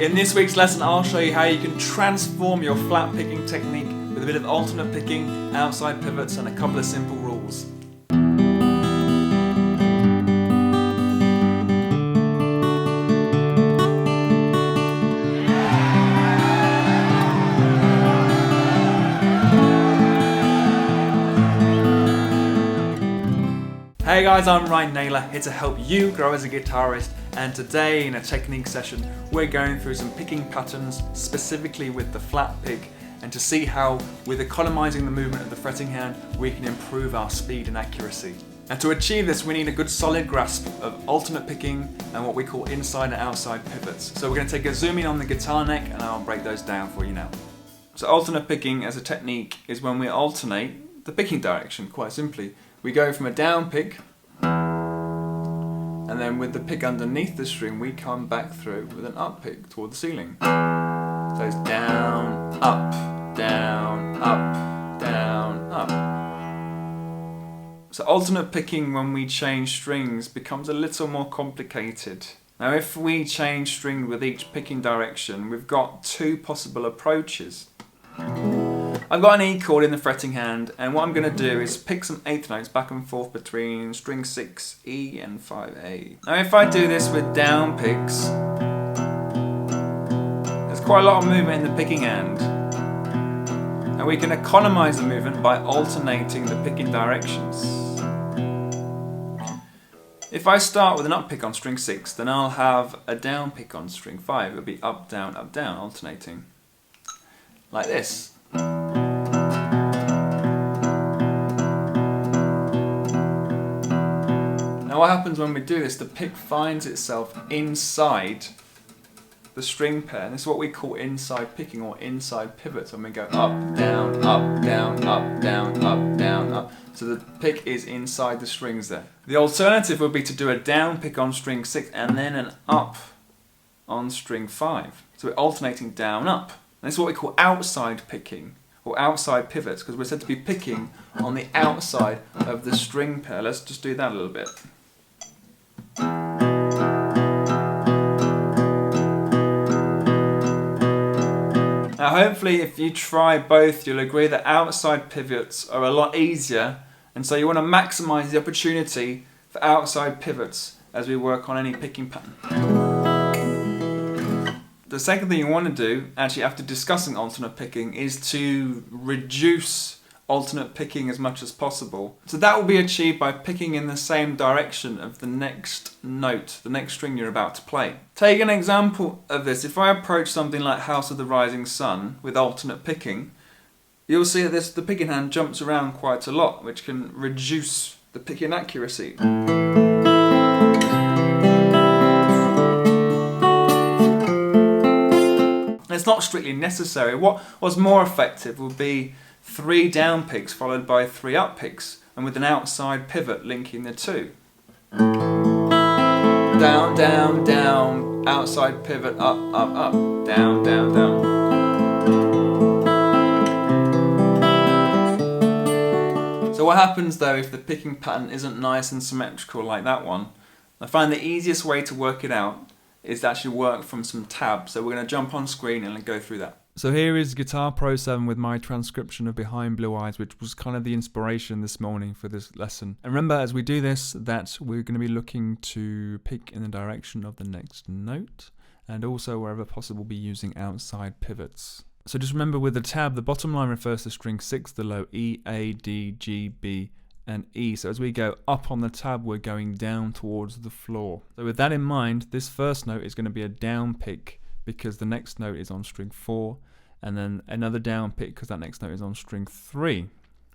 In this week's lesson, I'll show you how you can transform your flat picking technique with a bit of alternate picking, outside pivots, and a couple of simple rules. Hey guys, I'm Ryan Naylor, here to help you grow as a guitarist, and today in a technique session we're going through some picking patterns specifically with the flat pick, and to see how with economising the movement of the fretting hand we can improve our speed and accuracy. And to achieve this we need a good solid grasp of alternate picking and what we call inside and outside pivots. So we're going to take a zoom in on the guitar neck and I'll break those down for you now. So alternate picking as a technique is when we alternate the picking direction, quite simply. We go from a down pick, and then with the pick underneath the string we come back through with an up pick toward the ceiling. So it's down, up, down, up, down, up. So alternate picking when we change strings becomes a little more complicated. Now if we change string with each picking direction, we've got two possible approaches. I've got an E chord in the fretting hand, and what I'm going to do is pick some eighth notes back and forth between string 6, E and 5A. Now if I do this with down picks, there's quite a lot of movement in the picking hand. And we can economise the movement by alternating the picking directions. If I start with an up pick on string 6, then I'll have a down pick on string 5. It'll be up, down, alternating. Like this. Now what happens when we do this, the pick finds itself inside the string pair, and this is what we call inside picking or inside pivots, when we go up, down, up, down, up, down, up, down, up. So the pick is inside the strings there. The alternative would be to do a down pick on string 6 and then an up on string 5. So we're alternating down, up. And this is what we call outside picking or outside pivots, because we're said to be picking on the outside of the string pair. Let's just do that a little bit. Now hopefully if you try both you'll agree that outside pivots are a lot easier, and so you want to maximise the opportunity for outside pivots as we work on any picking pattern. The second thing you want to do, actually after discussing alternate picking, is to reduce alternate picking as much as possible. So that will be achieved by picking in the same direction of the next note, the next string you're about to play. Take an example of this. If I approach something like House of the Rising Sun with alternate picking, you'll see that the picking hand jumps around quite a lot, which can reduce the picking accuracy. It's not strictly necessary. What's more effective would be 3 down picks followed by 3 up picks, and with an outside pivot linking the two. Down, down, down, outside pivot, up, up, up, down, down, down. So what happens though if the picking pattern isn't nice and symmetrical like that one? I find the easiest way to work it out is to actually work from some tabs. So we're going to jump on screen and go through that. So here is Guitar Pro 7 with my transcription of Behind Blue Eyes, which was kind of the inspiration this morning for this lesson. And remember, as we do this, that we're going to be looking to pick in the direction of the next note, and also wherever possible be using outside pivots. So just remember with the tab, the bottom line refers to string 6, the low E, A, D, G, B, and E. So as we go up on the tab, we're going down towards the floor. So with that in mind, this first note is going to be a down pick because the next note is on string 4, and then another down pick because that next note is on string 3.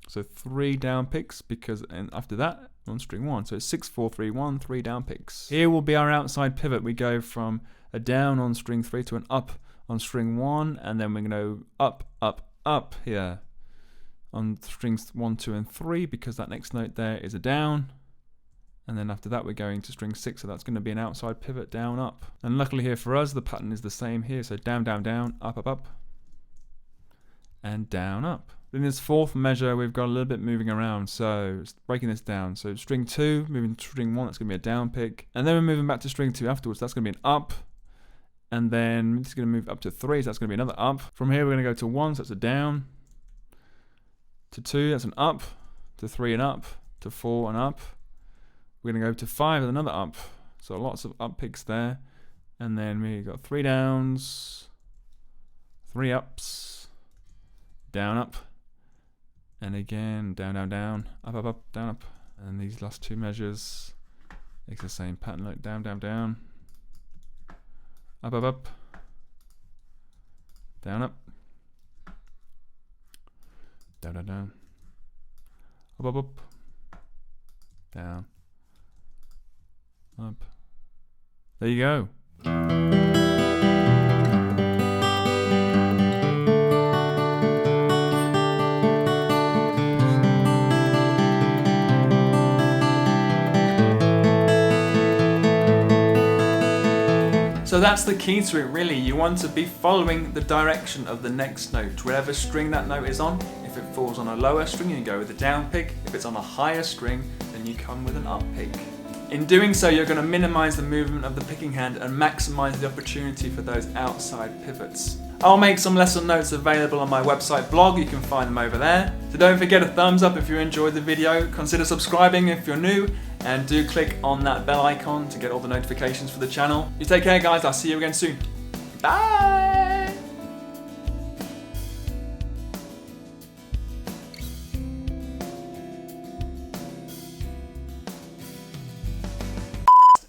So 3 down picks because, and after that on string 1. So it's 6, 4, 3, 1, 3 down picks. Here will be our outside pivot. We go from a down on string 3 to an up on string 1, and then we're going to go up, up, up here on strings 1, 2, and 3 because that next note there is a down. And then after that we're going to string 6, so that's going to be an outside pivot, down, up. And luckily here for us the pattern is the same here, so down, down, down, up, up, up, and down, up. In this fourth measure we've got a little bit moving around, so breaking this down. So string 2, moving to string 1, that's going to be a down pick. And then we're moving back to string 2 afterwards, that's going to be an up, And then it's going to move up to 3, so that's going to be another up. From here, we're going to go to 1, so that's a down. To 2, that's an up. To 3, an up. To 4, an up. We're going to go to 5, and another up. So lots of up picks there. And then we've got 3 downs, 3 ups, down, up. And again, down, down, down, up, up, up, down, up. And these last 2 measures, it's the same pattern, like down, down, down, up, up, up, down, up, down, down, down, up, up, up, down, up. There you go. So that's the key to it really. You want to be following the direction of the next note, whatever string that note is on. If it falls on a lower string, you go with a down pick. If it's on a higher string, then you come with an up pick. In doing so, you're going to minimize the movement of the picking hand and maximize the opportunity for those outside pivots. I'll make some lesson notes available on my website blog, you can find them over there. So don't forget a thumbs up if you enjoyed the video, consider subscribing if you're new, and do click on that bell icon to get all the notifications for the channel. You take care guys, I'll see you again soon. Bye!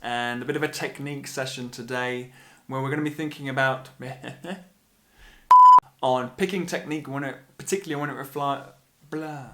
And a bit of a technique session today where we're going to be thinking about on picking technique particularly when it reflects blah.